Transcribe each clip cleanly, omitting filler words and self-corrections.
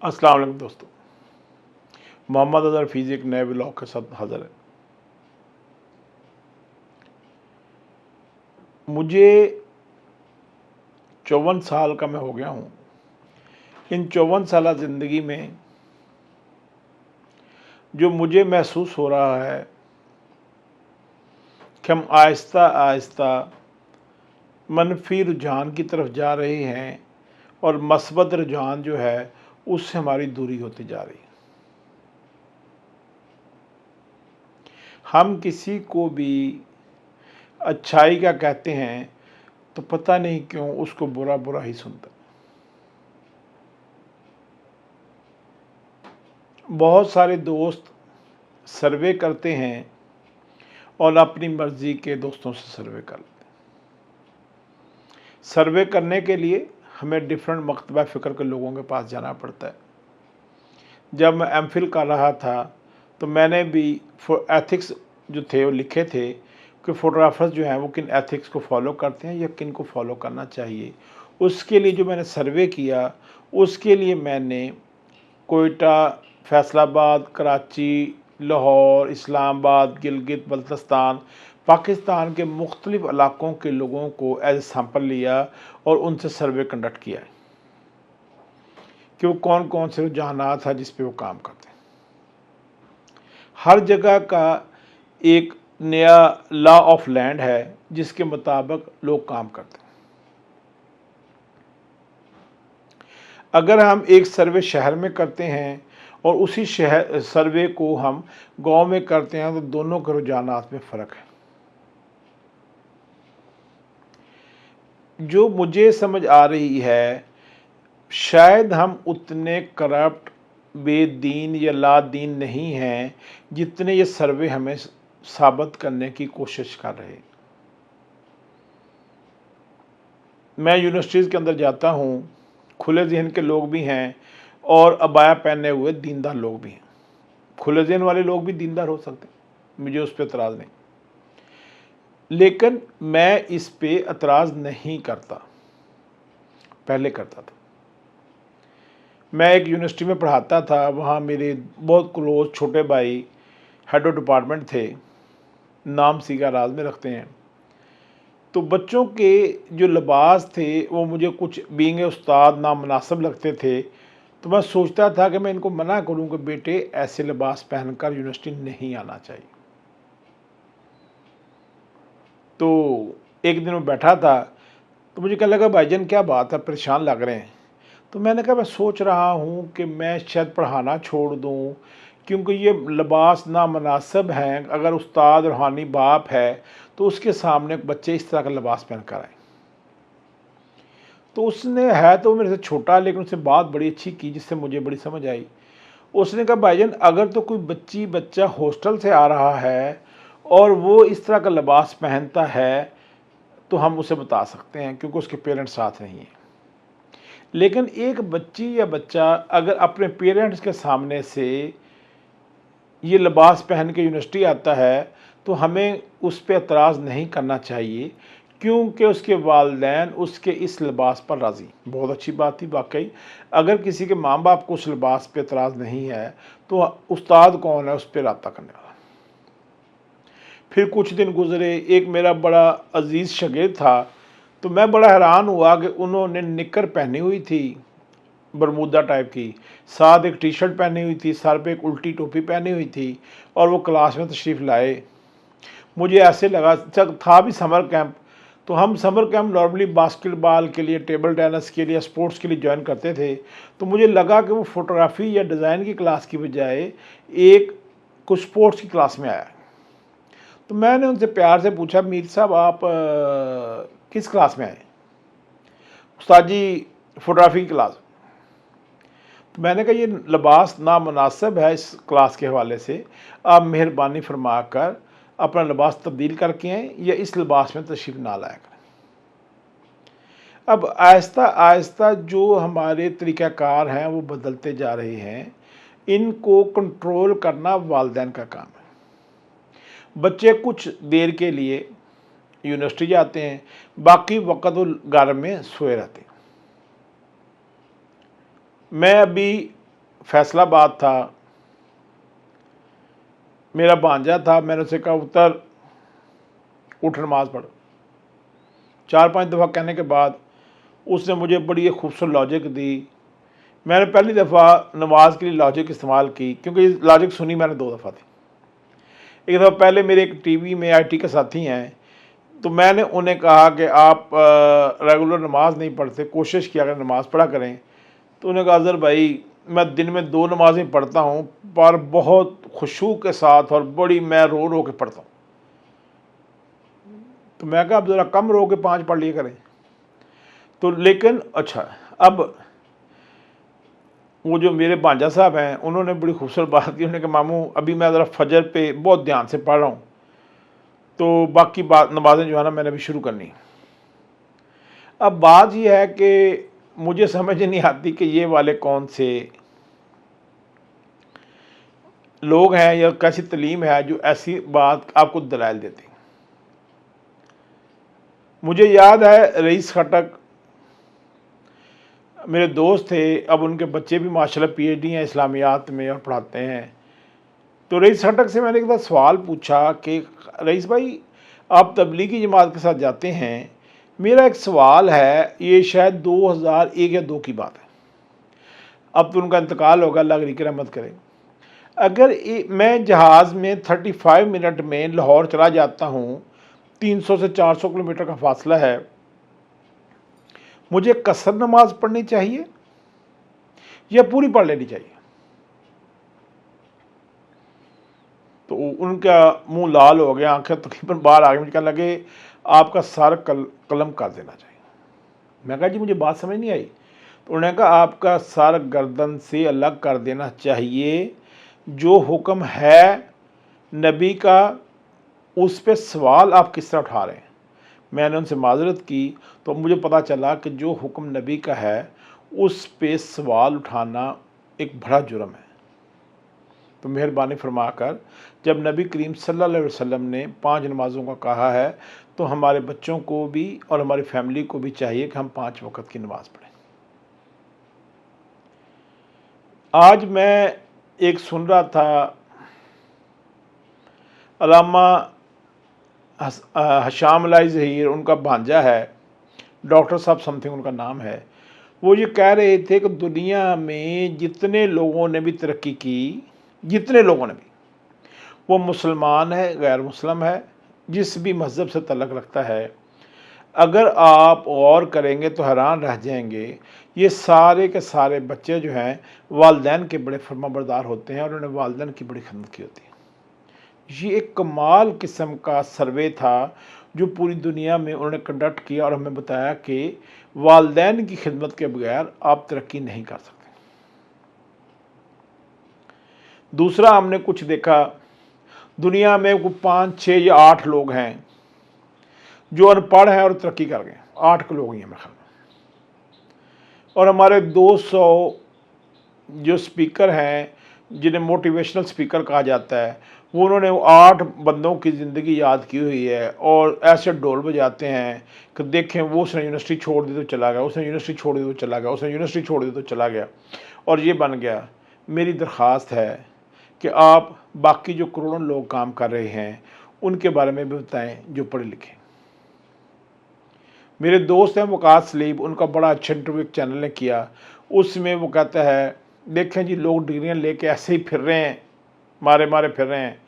अस्सलाम वालेकुम दोस्तों। मोहम्मद अज़हर फीज़ एक नए व्लॉग के साथ हाज़िर है। मुझे 54 साल का मैं हो गया हूँ। इन 54 साला ज़िंदगी में जो मुझे महसूस हो रहा है कि हम आहिस्ता-आहिस्ता मनफ़ी रुझान की तरफ जा रहे हैं और मस्बत रुझान जो है उससे हमारी दूरी होती जा रही है। हम किसी को भी अच्छाई का कहते हैं तो पता नहीं क्यों उसको बुरा-बुरा ही सुनता है। बहुत सारे दोस्त सर्वे करते हैं और अपनी मर्ज़ी के दोस्तों से सर्वे कर लेते हैं। सर्वे करने के लिए हमें डिफरेंट मकतबा फ़िक्र के लोगों के पास जाना पड़ता है। जब मैं एमफ़िल कर रहा था तो मैंने भी एथिक्स जो थे वो लिखे थे कि फ़ोटोग्राफ़र्स जो हैं वो किन एथिक्स को फ़ॉलो करते हैं या किन को फ़ॉलो करना चाहिए। उसके लिए जो मैंने सर्वे किया, उसके लिए मैंने कोयटा, फैसलाबाद, कराची, लाहौर, इस्लामाबाद, गिलगित बल्तिस्तान, पाकिस्तान के मुख्तलिफ़ इलाक़ों के लोगों को एज़ सैंपल लिया और उनसे सर्वे कंडक्ट किया है कि वो कौन-कौन से रुझानात हैं जिस पे वो काम करते हैं। हर जगह का एक नया लॉ ऑफ लैंड है जिसके मुताबिक लोग काम करते हैं। अगर हम एक सर्वे शहर में करते हैं और उसी शहर सर्वे को हम गाँव में करते हैं तो दोनों के रुझानात में फ़र्क है। जो मुझे समझ आ रही है, शायद हम उतने करप्ट, बेदीन या लादीन नहीं हैं जितने ये सर्वे हमें साबित करने की कोशिश कर रहे हैं। मैं यूनिवर्सिटीज़ के अंदर जाता हूँ, खुले ज़हन के लोग भी हैं और अबाया पहने हुए दीनदार लोग भी हैं। खुले ज़हन वाले लोग भी दीनदार हो सकते हैं, मुझे उस पे एतराज़ नहीं। लेकिन मैं इस पे एतराज़ नहीं करता, पहले करता था। मैं एक यूनिवर्सिटी में पढ़ाता था, वहाँ मेरे बहुत क्लोज़ छोटे भाई हेड ऑफ़ डिपार्टमेंट थे, नाम सीगा राज में रखते हैं। तो बच्चों के जो लिबास थे वो मुझे कुछ बीइंग ए उस्ताद नामुनासिब लगते थे। तो मैं सोचता था कि मैं इनको मना करूँ कि बेटे ऐसे लिबास पहनकर यूनिवर्सिटी नहीं आना चाहिए। तो एक दिन मैं बैठा था, तो मुझे कहने लगा भाईजान क्या बात है, परेशान लग रहे हैं। तो मैंने कहा मैं सोच रहा हूँ कि मैं शायद पढ़ाना छोड़ दूँ, क्योंकि ये लिबास नामुनासिब हैं। अगर उस्ताद रूहानी बाप है तो उसके सामने बच्चे इस तरह का लिबास पहन कर आए। तो उसने, है तो मेरे से छोटा, लेकिन उसने बात बड़ी अच्छी की जिससे मुझे बड़ी समझ आई। उसने कहा भाईजान अगर तो कोई बच्चा हॉस्टल से आ रहा है और वो इस तरह का लिबास पहनता है तो हम उसे बता सकते हैं क्योंकि उसके पेरेंट्स साथ नहीं हैं। लेकिन एक बच्ची या बच्चा अगर अपने पेरेंट्स के सामने से ये लिबास पहन के यूनिवर्सिटी आता है तो हमें उस पर एतराज़ नहीं करना चाहिए, क्योंकि उसके वालिदैन उसके इस लिबास पर राज़ी। बहुत अच्छी बात थी वाकई। अगर किसी के माँ बाप को उस लिबास पे एतराज़ नहीं है तो उस्ताद कौन है उस पर रब्ता करने वाला। फिर कुछ दिन गुज़रे, एक मेरा बड़ा अज़ीज़ शागिर्द था, तो मैं बड़ा हैरान हुआ कि उन्होंने निक्कर पहनी हुई थी बरमूदा टाइप की, साथ एक टी शर्ट पहनी हुई थी, सर पे एक उल्टी टोपी पहनी हुई थी और वो क्लास में तशरीफ़ लाए। मुझे ऐसे लगा, था भी समर कैंप, तो हम समर कैंप नॉर्मली बास्केटबॉल के लिए, टेबल टेनिस के लिए, स्पोर्ट्स के लिए ज्वाइन करते थे। तो मुझे लगा कि वो फ़ोटोग्राफ़ी या डिज़ाइन की क्लास की बजाय एक कुछ स्पोर्ट्स की क्लास में आया। तो मैंने उनसे प्यार से पूछा, मीर साहब आप किस क्लास में आए? उस्ताद जी फ़ोटोग्राफ़ी की क्लास। तो मैंने कहा ये लिबास नामुनासिब है इस क्लास के हवाले से, आप मेहरबानी फरमा कर अपना लिबास तब्दील करके आएँ या इस लिबास में तशरीफ़ ना लाया करें। अब आहिस्ता आहिस्ता जो हमारे तरीक़ाकार हैं वो बदलते जा रहे हैं। इनको कंट्रोल करना वालिदैन का काम है। बच्चे कुछ देर के लिए यूनिवर्सिटी जाते हैं, बाकी वक़्त वो घर में सोए रहते हैं। मैं अभी फैसलाबाद था, मेरा भांजा था, मैंने उसे कहा उतर, उठ नमाज़ पढ़। 4-5 दफ़ा कहने के बाद उसने मुझे बड़ी एक खूबसूरत लॉजिक दी। मैंने पहली दफ़ा नमाज के लिए लॉजिक इस्तेमाल की, क्योंकि लॉजिक सुनी मैंने 2 दफ़ा थी। एक दफ़ा पहले मेरे एक टीवी में आईटी के साथी हैं, तो मैंने उन्हें कहा कि आप रेगुलर नमाज नहीं पढ़ते, कोशिश किया करें नमाज़ पढ़ा करें। तो उन्होंने कहा अज़हर भाई, मैं दिन में 2 नमाज़ें पढ़ता हूँ, पर बहुत खुशू के साथ और बड़ी मैं रो रो के पढ़ता हूँ। तो मैं कहा अब ज़रा कम रो के 5 पढ़ लिया करें। तो लेकिन अच्छा, अब वो जो मेरे भांजा साहब हैं, उन्होंने बड़ी खूबसूरत बात की। उन्होंने कहा मामू, अभी मैं ज़रा फजर पे बहुत ध्यान से पढ़ रहा हूँ, तो बाकी बात नमाज़ें जो है ना मैंने अभी शुरू करनी। अब बात यह है कि मुझे समझ नहीं आती कि ये वाले कौन से लोग हैं या कैसी तलीम है जो ऐसी बात आपको दलाइल देती। मुझे याद है रईस खटक मेरे दोस्त थे, अब उनके बच्चे भी माशाल्लाह पीएचडी हैं इस्लामियात में और पढ़ाते हैं। तो रईस खटक से मैंने एक बार सवाल पूछा कि रईस भाई, आप तबलीगी जमात के साथ जाते हैं, मेरा एक सवाल है, ये शायद 2001 या 2 की बात है, अब तो उनका इंतकाल होगा, अल्लाह की रहमत करे। अगर मैं जहाज़ में 35 मिनट में लाहौर चला जाता हूँ, 300 से 400 किलोमीटर का फासला है, मुझे कसर नमाज पढ़नी चाहिए या पूरी पढ़ लेनी चाहिए? तो उनका मुंह लाल हो गया, आंखें तकरीबन बाहर आ गई। मुझे कहने लगे आपका सर कलम कर देना चाहिए। मैं कहा जी मुझे बात समझ नहीं आई। तो उन्होंने कहा आपका सर गर्दन से अलग कर देना चाहिए, जो हुक्म है नबी का, उस पर सवाल आप किस तरह उठा रहे हैं। मैंने उनसे माजरत की, तो मुझे पता चला कि जो हुक्म नबी का है उस पे सवाल उठाना एक बड़ा जुर्म है। तो मेहरबानी फरमाकर, जब नबी करीम सल्लल्लाहु अलैहि वसल्लम ने 5 नमाज़ों का कहा है, तो हमारे बच्चों को भी और हमारी फैमिली को भी चाहिए कि हम 5 वक़्त की नमाज़ पढ़ें। आज मैं एक सुन रहा था, अल्लामा हशाम अलाई ज़हीर, उनका भांजा है, डॉक्टर साहब समथिंग उनका नाम है। वो ये कह रहे थे कि दुनिया में जितने लोगों ने भी तरक्की की, जितने लोगों ने भी, वो मुसलमान है, गैर मुस्लिम है, जिस भी मज़हब से तल्लुक़ रखता है, अगर आप गौर करेंगे तो हैरान रह जाएंगे, ये सारे के सारे बच्चे जो हैं वालिदैन के बड़े फर्माबरदार होते हैं और उन्होंने वालिदैन की बड़ी खिदमत की होती है। ये एक कमाल किस्म का सर्वे था जो पूरी दुनिया में उन्होंने कंडक्ट किया और हमें बताया कि वालिदैन की खिदमत के बगैर आप तरक्की नहीं कर सकते। दूसरा, हमने कुछ देखा, दुनिया में कोई 5, 6 या 8 लोग हैं जो अनपढ़ हैं और तरक्की कर गए, 8 लोग ही हैं मेरे ख्याल में। और हमारे 200 जो स्पीकर हैं, जिन्हें मोटिवेशनल स्पीकर कहा जाता है, वो उन्होंने 8 बंदों की ज़िंदगी याद की हुई है और ऐसे ढोल बजाते हैं कि देखें वो उसने यूनिवर्सिटी छोड़ दी तो चला गया, उसने यूनिवर्सिटी छोड़ दी तो चला गया, उसने यूनिवर्सिटी छोड़ दी तो चला गया और ये बन गया। मेरी दरख्वास्त है कि आप बाकी जो करोड़ों लोग काम कर रहे हैं उनके बारे में भी बताएं जो पढ़े लिखे। मेरे दोस्त हैं वकास सलीब, उनका बड़ा अच्छा इंटरव्यू एक चैनल ने किया, उसमें वो कहता है देखें जी लोग डिग्रियां लेके ऐसे ही फिर रहे हैं, मारे मारे फिर रहे हैं,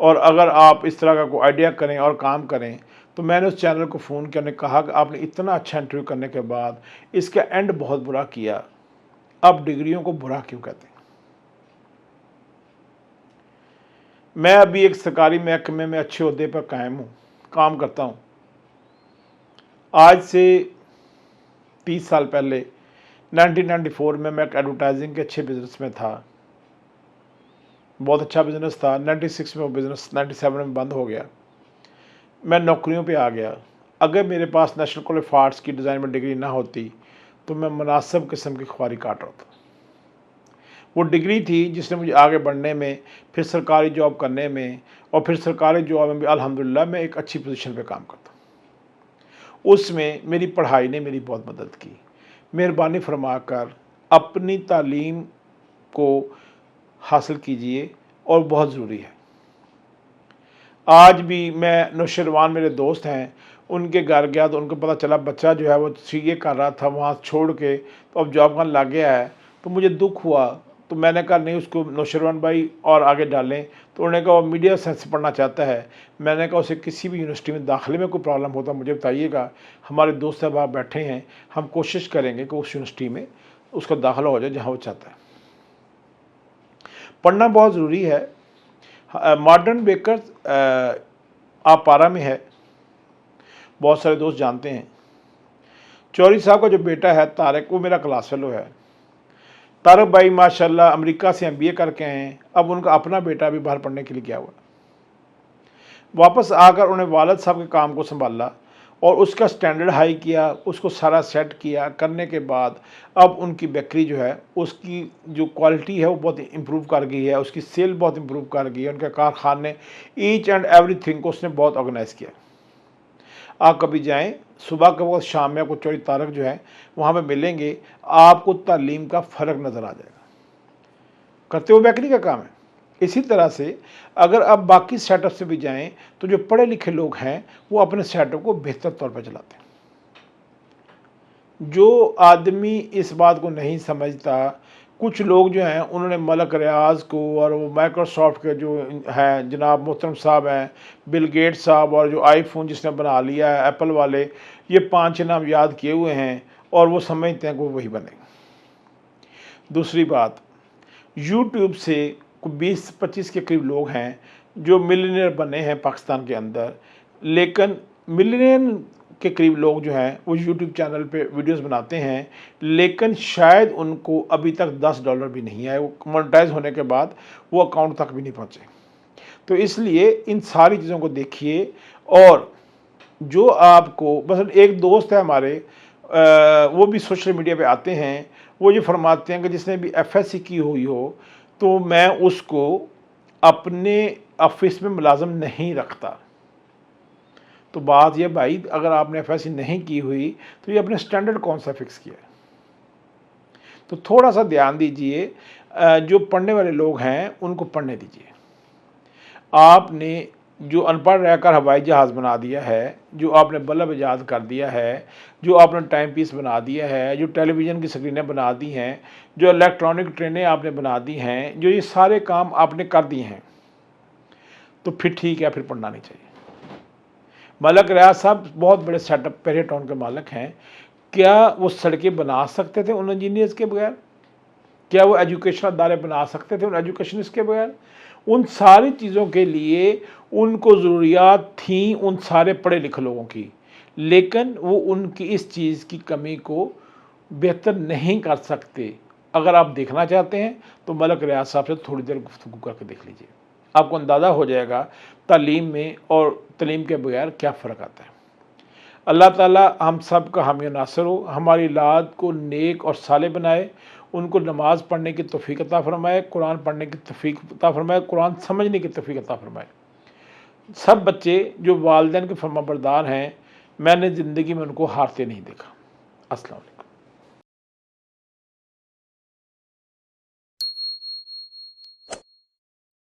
और अगर आप इस तरह का कोई आइडिया करें और काम करें। तो मैंने उस चैनल को फ़ोन किया, उन्होंने कहा कि आपने इतना अच्छा इंटरव्यू करने के बाद इसका एंड बहुत बुरा किया, आप डिग्रियों को बुरा क्यों कहते हैं? मैं अभी एक सरकारी महकमे में अच्छे ओहदे पर कायम हूँ, काम करता हूँ। आज से 30 साल पहले 1994 में मैं एक एडवर्टाइजिंग के अच्छे बिज़नेस में था, बहुत अच्छा बिज़नेस था। 96 में वो बिज़नेस 97 में बंद हो गया, मैं नौकरियों पे आ गया। अगर मेरे पास नेशनल कॉलेज ऑफ आर्ट्स की डिज़ाइन में डिग्री ना होती तो मैं मुनासिब किस्म की ख्वारी काट रहा था। वो डिग्री थी जिसने मुझे आगे बढ़ने में, फिर सरकारी जॉब करने में, और फिर सरकारी जॉब में भी अल्हम्दुलिल्लाह मैं एक अच्छी पोजीशन पे काम करता हूँ। उसमें मेरी पढ़ाई ने मेरी बहुत मदद की। मेहरबानी फरमाकर अपनी तालीम को हासिल कीजिए और बहुत ज़रूरी है। आज भी मैं नौशरवान मेरे दोस्त हैं, उनके घर गया तो उनको पता चला बच्चा जो है वो सीए कर रहा था वहाँ छोड़ के, तो अब जॉब करने लग गया है। तो मुझे दुख हुआ, तो मैंने कहा नहीं उसको नौशरवान भाई और आगे डालें। तो उन्होंने कहा वो मीडिया साइंस पढ़ना चाहता है। मैंने कहा उसे किसी भी यूनिवर्सिटी में दाखिले में कोई प्रॉब्लम होता मुझे बताइएगा, हमारे दोस्त साहब आप बैठे हैं, हम कोशिश करेंगे कि उस यूनिवर्सिटी में उसका दाखिला हो जाए जहाँ वो चाहता है। पढ़ना बहुत ज़रूरी है। मॉडर्न बेकर आपारा में है, बहुत सारे दोस्त जानते हैं। चौधरी साहब का जो बेटा है तारक, वो मेरा क्लास फेलो है। तारक भाई माशाल्लाह अमेरिका से एमबीए करके आए हैं, अब उनका अपना बेटा भी बाहर पढ़ने के लिए गया हुआ। वापस आकर उन्होंने वालिद साहब के काम को संभाला और उसका स्टैंडर्ड हाई किया, उसको सारा सेट किया। करने के बाद अब उनकी बेकरी जो है उसकी जो क्वालिटी है वो बहुत इम्प्रूव कर गई है, उसकी सेल बहुत इम्प्रूव कर गई है। उनके कारखाने ईच एंड एवरीथिंग को उसने बहुत ऑर्गेनाइज़ किया। आप कभी जाएं, सुबह के वक्त शाम में आपको चौधरी तारक जो है वहाँ पे मिलेंगे, आपको तालीम का फ़र्क नज़र आ जाएगा। करते हुए बेकरी का काम है। इसी तरह से अगर आप बाकी सेटअप से भी जाएं तो जो पढ़े लिखे लोग हैं वो अपने सेटअप को बेहतर तौर पर चलाते हैं। जो आदमी इस बात को नहीं समझता, कुछ लोग जो हैं उन्होंने मलक रियाज को और वो माइक्रोसॉफ्ट के जो हैं जनाब मोहतरम साहब हैं, बिल गेट्स साहब, और जो आईफोन जिसने बना लिया है एप्पल वाले, ये 5 नाम याद किए हुए हैं और वो समझते हैं कि वो वही बनेगा। दूसरी बात, यूट्यूब से 20-25 के करीब लोग हैं जो मिलियनेयर बने हैं पाकिस्तान के अंदर, लेकिन मिलियन के करीब लोग जो हैं वो यूट्यूब चैनल पे वीडियोस बनाते हैं, लेकिन शायद उनको अभी तक $10 भी नहीं आए, वो मोनेटाइज होने के बाद वो अकाउंट तक भी नहीं पहुँचे। तो इसलिए इन सारी चीज़ों को देखिए। और जो आपको बस एक दोस्त है हमारे, वो भी सोशल मीडिया पे आते हैं, वो ये फरमाते हैं कि जिसने भी एफएससी की हुई हो तो मैं उसको अपने ऑफिस में मुलाजिम नहीं रखता। तो बात ये भाई, अगर आपने एफएससी नहीं की हुई तो ये अपने स्टैंडर्ड कौन सा फिक्स किया है? तो थोड़ा सा ध्यान दीजिए। जो पढ़ने वाले लोग हैं उनको पढ़ने दीजिए। आपने जो अनपढ़ रहकर हवाई जहाज़ बना दिया है, जो आपने बल्ब ईजाद कर दिया है, जो आपने टाइम पीस बना दिया है, जो टेलीविज़न की स्क्रीनें बना दी हैं, जो इलेक्ट्रॉनिक ट्रेनें आपने बना दी हैं, जो ये सारे काम आपने कर दिए हैं, तो फिर ठीक है, फिर पढ़ना नहीं चाहिए। मलक रियाज साहब बहुत बड़े सेटअप पेरिया टाउन के मालिक हैं। क्या वो सड़कें बना सकते थे उन इंजीनियर्स के बगैर? क्या वो एजुकेशन अदारे बना सकते थे उन एजुकेशनिस्ट के बगैर? उन सारी चीज़ों के लिए उनको ज़रूरियात थी उन सारे पढ़े लिखे लोगों की, लेकिन वो उनकी इस चीज़ की कमी को बेहतर नहीं कर सकते। अगर आप देखना चाहते हैं तो मलक रियाज साहब से थोड़ी देर गुफ्तगू करके देख लीजिए, आपको अंदाज़ा हो जाएगा तालीम में और तालीम के बगैर क्या फ़र्क आता है। अल्लाह ताला हम सब का हामी नासर हो, हमारी औलाद को नेक और साले बनाए, उनको नमाज़ पढ़ने की तौफीक अता फ़रमाए, कुरान पढ़ने की तौफीक अता फ़रमाए, कुरान समझने की तौफीक अता फ़रमाए। सब बच्चे जो वालिदैन के फर्माबरदार हैं, मैंने ज़िंदगी में उनको हारते नहीं देखा। अस्सलाम वालेकुम।